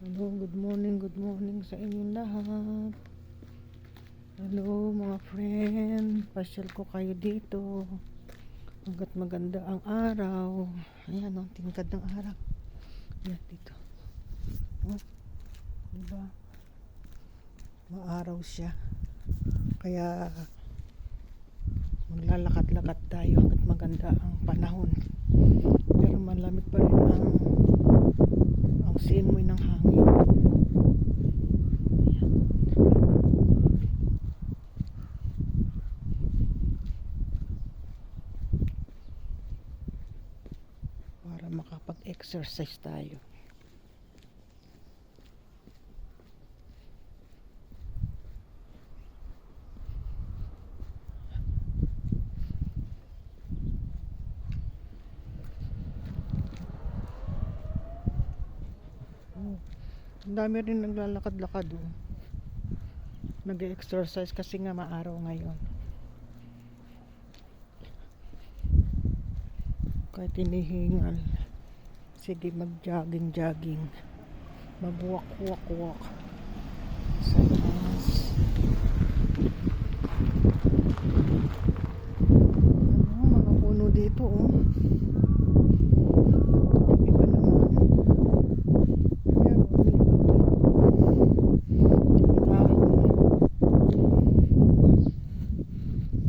Hello, good morning sa inyong lahat. Hello mga friend, pasyal ko kayo dito. Hanggat maganda ang araw. Ayan o, tingkad ng araw. Ayan dito. Oh, diba? Maaraw siya. Kaya maglalakad-lakad tayo hanggat maganda ang panahon. Pero malamig pa rin ang simoy ng hangin. Para makapag-exercise tayo. Ang dami rin naglalakad-lakad nag-exercise kasi nga maaraw ngayon. Kahit hinihingal, sige mag-jogging, mag-walk sa labas. Mga puno dito yung iba naman meron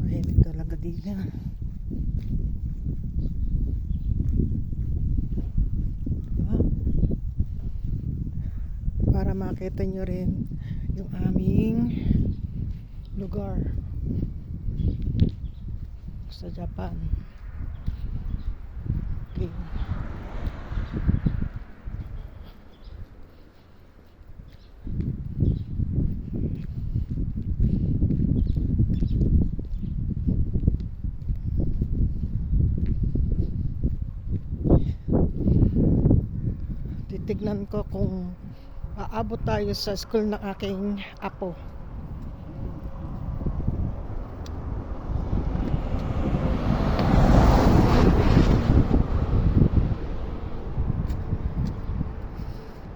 tahimik talaga dito. Para makita nyo rin yung aming lugar sa Japan. Okay. Titignan ko kung aabot tayo sa school ng aking apo.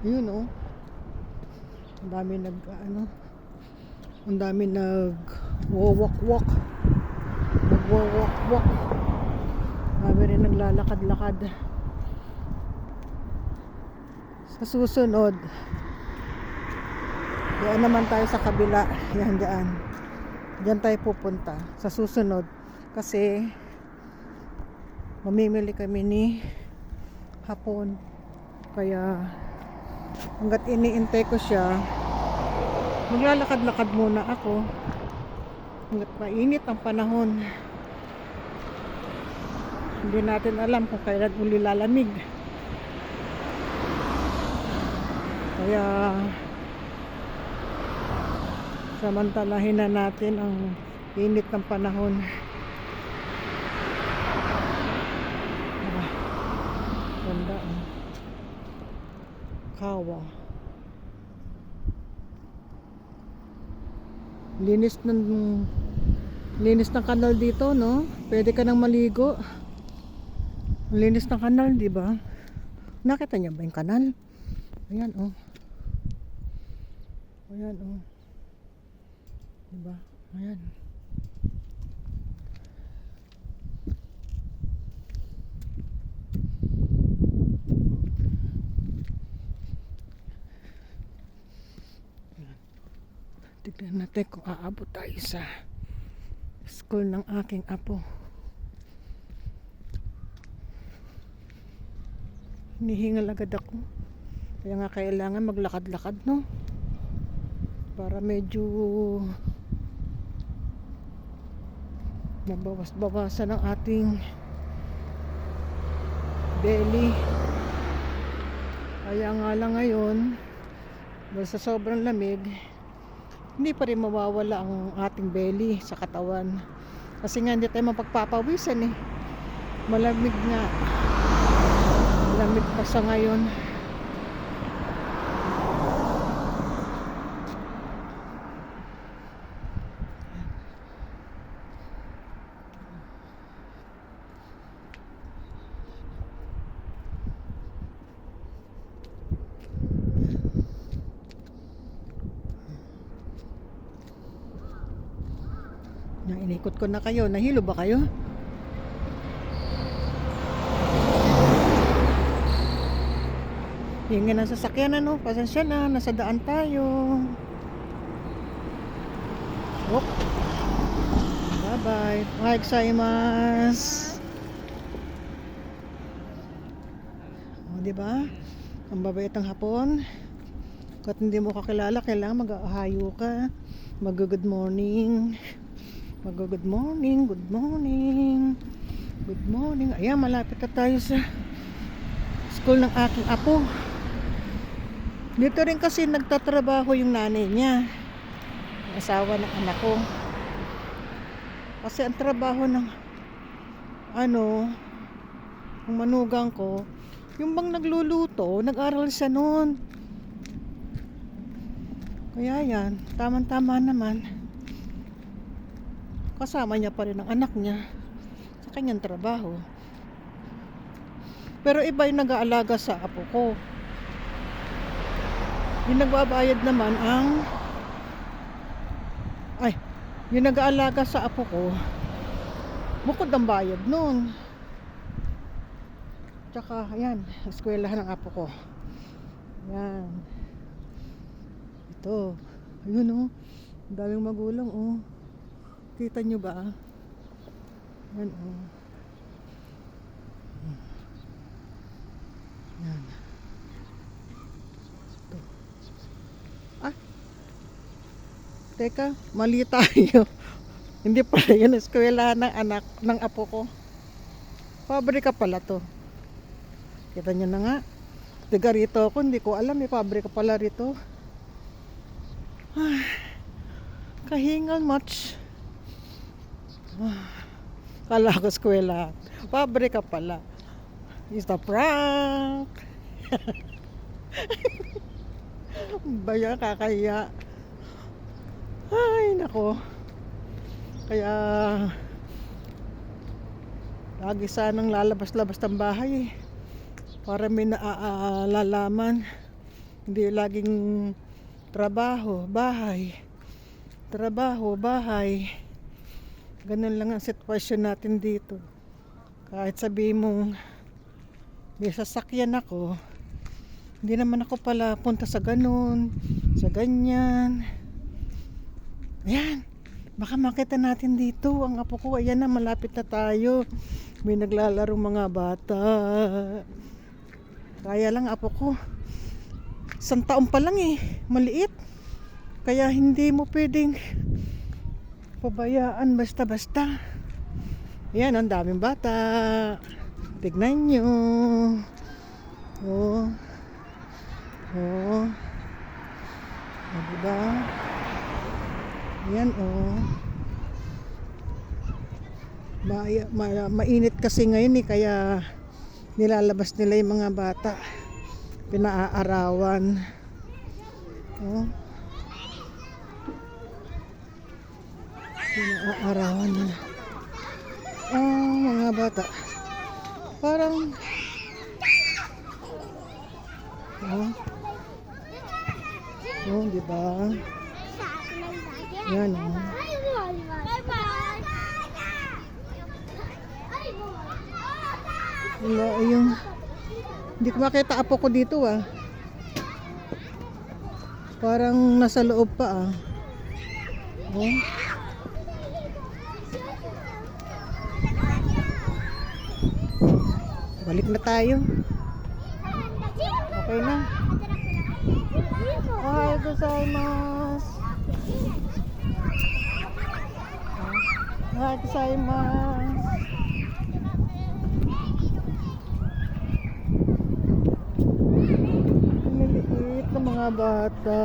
Yun ang dami ang dami walk. Dami rin naglalakad-lakad. Sa susunod diyan naman tayo sa kabila. Yan diyan tayo pupunta sa susunod kasi mamimili kami ni hapon. Kaya hanggat iniintay ko siya, maglalakad-lakad muna ako hanggat mainit ang panahon. Hindi natin alam kung kailan uli lalamig. Kaya samantalahin na natin ang init ng panahon. Ganda Kawa. Linis ng kanal dito, no? Pwede ka nang maligo. Linis ng kanal, di ba? Nakita niyo ba yung kanal? Ayan diba? Ayan. Tignan natin kung aabot tayo sa school ng aking apo. Hinihingal agad ako. Kaya nga kailangan maglakad-lakad, no? Para medyo mabawas-bawasan ang ating belly. Kaya nga lang ngayon, dahil sa sobrang lamig, hindi pa rin mawawala ang ating belly sa katawan. Kasi nga hindi tayo mapagpapawisan malamig nga. Lamig pa sa ngayon. Inikot ko na kayo. Nahilo ba kayo? Yung nga ng sasakyan, ano? Pasensya na. Nasa daan tayo. Oh. Bye-bye. Mahal gozaimasu. O, diba? Ang babait ng Hapon. Kahit hindi mo kakilala, kailangan mag-ahayo ka. Mag-good morning. Mag-good morning. Good morning. Good morning. Ayan, malapit na tayo sa school ng aking apo. Dito rin kasi nagtatrabaho yung nanay niya. Yung asawa ng anak ko. Kasi ang trabaho ng ng manugang ko, yung bang nagluluto, nag-aral siya noon. Kaya yan, tama-tama naman. Kasama niya pa rin ang anak niya sa kanyang trabaho. Pero iba yung nag-aalaga sa apo ko. Yung nagbabayad naman yung nag-aalaga sa apo ko, bukod ang bayad nun. Tsaka, ayan, eskwelahan ng apo ko. Ayan. Ito. Ayun, oh. Ang daming magulang, oh. Kita nyo ba? Ayan, oh. Ayan. Ito. Teka, mali tayo. Hindi pala yun, eskwelahan ng anak ng apo ko. Pabrika pala to. Kita nyo na nga. Tiga rito ako, hindi ko alam, may pabrika pala rito. Kahingan much. Kala ko eskwela. Pabrika pala. It's a prank. Baya, kakaya. Ay, nako. Kaya lagi sanang lalabas-labas ng bahay para may naalalaman. Hindi laging trabaho, bahay. Trabaho, bahay. Ganun lang ang sitwasyon natin dito. Kahit sabihin mong may sasakyan ako, hindi naman ako pala punta sa ganun, sa ganyan. Ayan, baka makita natin dito ang apo ko. Ayan na, malapit na tayo. May naglalaro mga bata. Kaya lang apo ko, 1 taon pa lang maliit. Kaya hindi mo pwedeng pabayaan basta-basta. Ayan, ang daming bata. Tignan nyo. Oh. Diba? Ayan, mainit kasi ngayon kaya nilalabas nila yung mga bata, pinaaarawan. Pinaaarawan nila ang mga bata. Parang diba? Yan, wala yung hindi ko makita apo ko dito parang nasa loob pa balik na tayo. Okay na. Ohayou gozaimasu. Ohayou gozaimasu. Niliit na mga bata.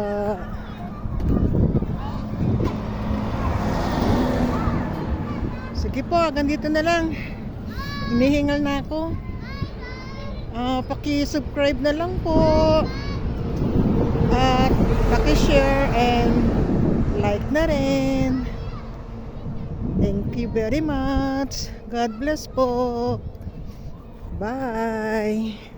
Sige po, hanggang dito na lang. Hinihingal na ako. Paki-subscribe na lang po. At paki-share and like na rin. Thank you very much. God bless po. Bye.